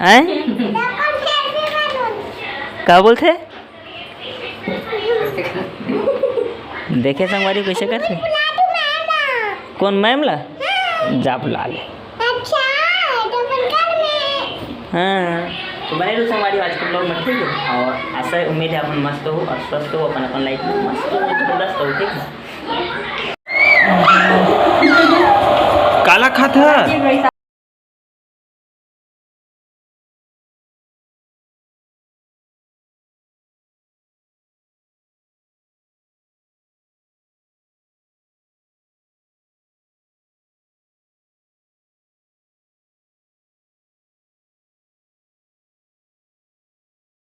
हैं क्या बोलते देखे संगवारी कैसे करते कौन मैम ला जा बुला ले हाँ तो बने रहो संगवारी आज के ब्लॉग में ठीक है और आशा उम्मीद है अपन मस्त हो और स्वस्थ हो अपन अपन लाइफ में मस्त हो जबरदस्त हो ठीक है काला खाता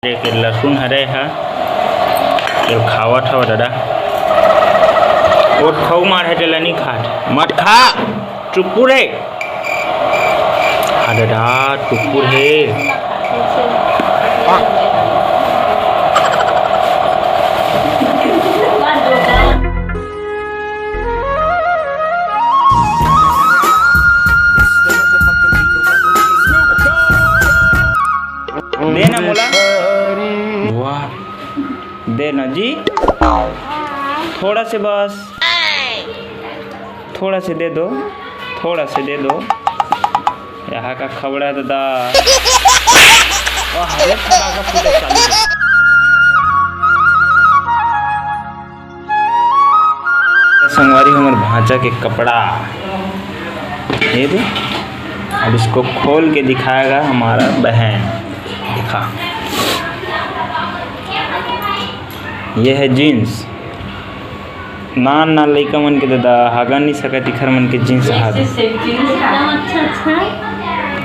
एक लहसुन हरे है ये खावत हो दादा ओट खाऊ मार है जला नहीं खाट मत खा चुप्पू रे हाँ दादा चुप्पू रे देना मोला देना जी थोड़ा से बस थोड़ा से दे दो थोड़ा से दे दो यहाँ का खबड़ा दादा संगवारी हमारे भांचा के कपड़ा ये दे अब इसको खोल के दिखाएगा हमारा बहन दिखा ये है जीन्स नान ना लइका मन के दादा हागा नहीं सका दिखर मन के जीन्स हाथ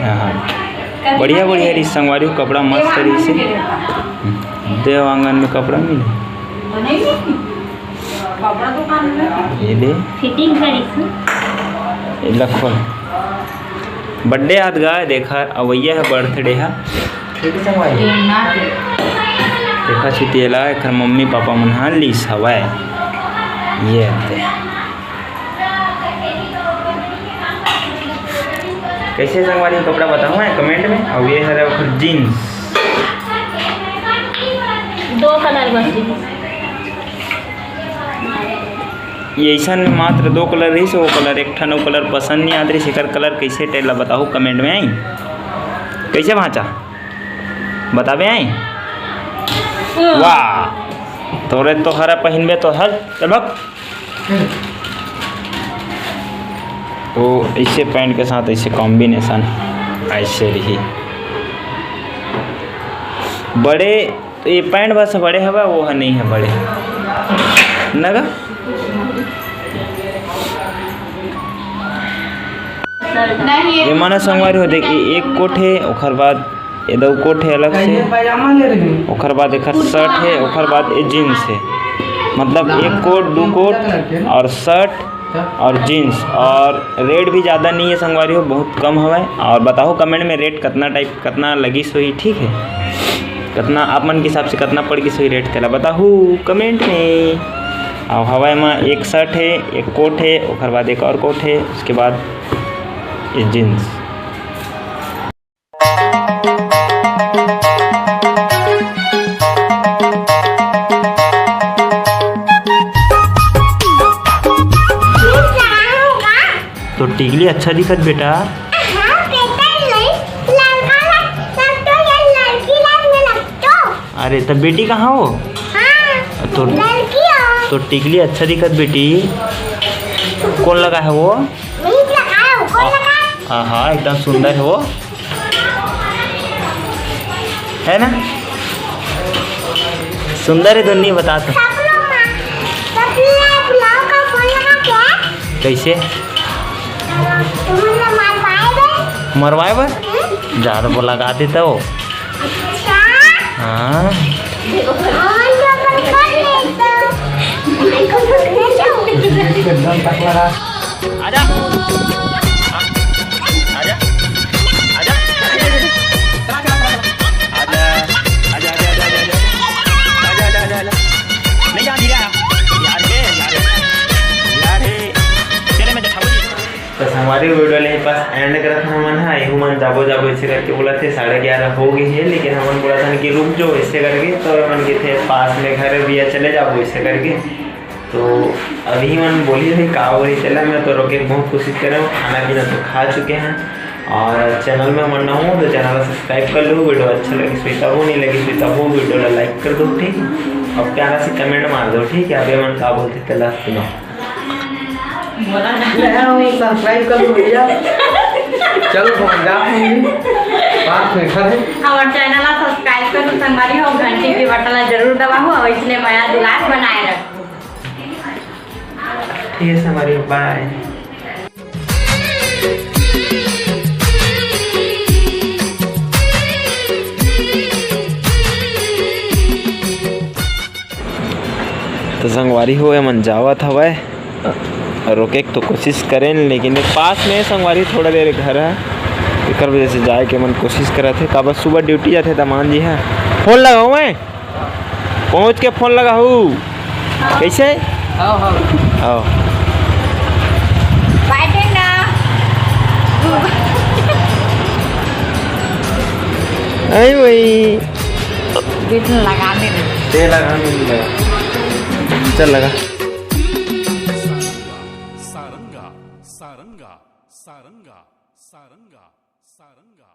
हाँ बढ़िया बढ़िया रही संगवारी कपड़ा मस्त रही से देव आंगन में कपड़ा मिले ये दे फिटिंग लखोल बर्थडे याद गाय देखा अवैया है बर्थडे है देखा छुटेला एक मम्मी पापा मन हाँ लीस हवा ये कैसे संगवारी कपड़ा बताऊँ है कमेंट में और ये है जीन्स दो कलर बस ये ऐसा मात्र दो कलर रही से वो कलर एक ठन वो कलर पसंद नहीं आते शिकर कलर कैसे टेला बताओ कमेंट में आई कैसे भाचा बताबे आई वाह तोरे तो हरा पहनबे तो हर चमक तो ऐसे पैंट के साथ ऐसे कॉम्बिनेशन ऐसे रही बड़े तो ये पैंट बस बड़े हवा वो है नहीं है बड़े नगा ये माना संगवारी हो देखिए एक कोट है ओखर बाद ये दो कोट है अलग से ओखर बाद एक शर्ट है ओखर बाद ये जीन्स है मतलब एक कोट दो कोट और शर्ट और जीन्स और रेट भी ज़्यादा नहीं है संगवारी हो बहुत कम हवा और बताओ कमेंट में रेट कितना लगी सोई ठीक है कितना आप मन के हिसाब से कितना पड़ गई सोई रेट तेला बताओ कमेंट में और हवा में एक शर्ट है एक कोट है ओखर बाद एक और कोट है उसके बाद ये जीन्स तो टिकली अच्छा दिखत बेटा अरे तब बेटी कहाँ हो तो टिकली अच्छा दिखत बेटी कौन लगा है वो हाँ हाँ एकदम सुंदर है वो है ना सुंदर है धोनी बता तो कैसे मरवाए बर ज़्यादा वो लगा देता हो हाँ आजा हमारी वीडियो ले पास एंड करत हमन है एहू मन मन जाबो जाबो ऐसे करके बोला थे 11:30 हो गई है, लेकिन हमन बोला था कि रुक जाओ ऐसे करके, तो मन के थे पास में घर भी है, चले जाओ ऐसे करके। तो अभी मन बोली थे का बोली चला, मैं तो रोके बहुत कोशिश कर रहा हूँ, खाना पीना तो खा चुके हैं। और चैनल में मन ना हो तो चैनल को सब्सक्राइब कर लो, वीडियो अच्छा लगे स्वीता हो, नहीं लगी स्वीता हो वीडियो को लाइक कर दो, ठीक। और प्यारा से कमेंट मार दो, ठीक है। अभी मन का बोलते थे लास्ट सुनो, सब्सक्राइब कर लो भैया। चलो हमारे चैनल सब्सक्राइब करो, संगवारी हो, घंटी के बटन जरूर दबाओ और इसलिए माया दुलार बनाए रखो। ठीक है हमारी, बाय। तो संगवारी हो मन जावत हवै, रोके तो कोशिश करें, लेकिन पास में संगवारी थोड़ा देर घर है, एक वजह से जाए के मन कोशिश करा थे। का बस सुबह ड्यूटी जाते तमान जी है, फोन लगाऊँ मैं, पहुँच के फोन लगाऊँ कैसे? आओ आई वही लगाने लगा, चल लगा। सारंगा सारंगा सारंगा सारंगा सारंगा।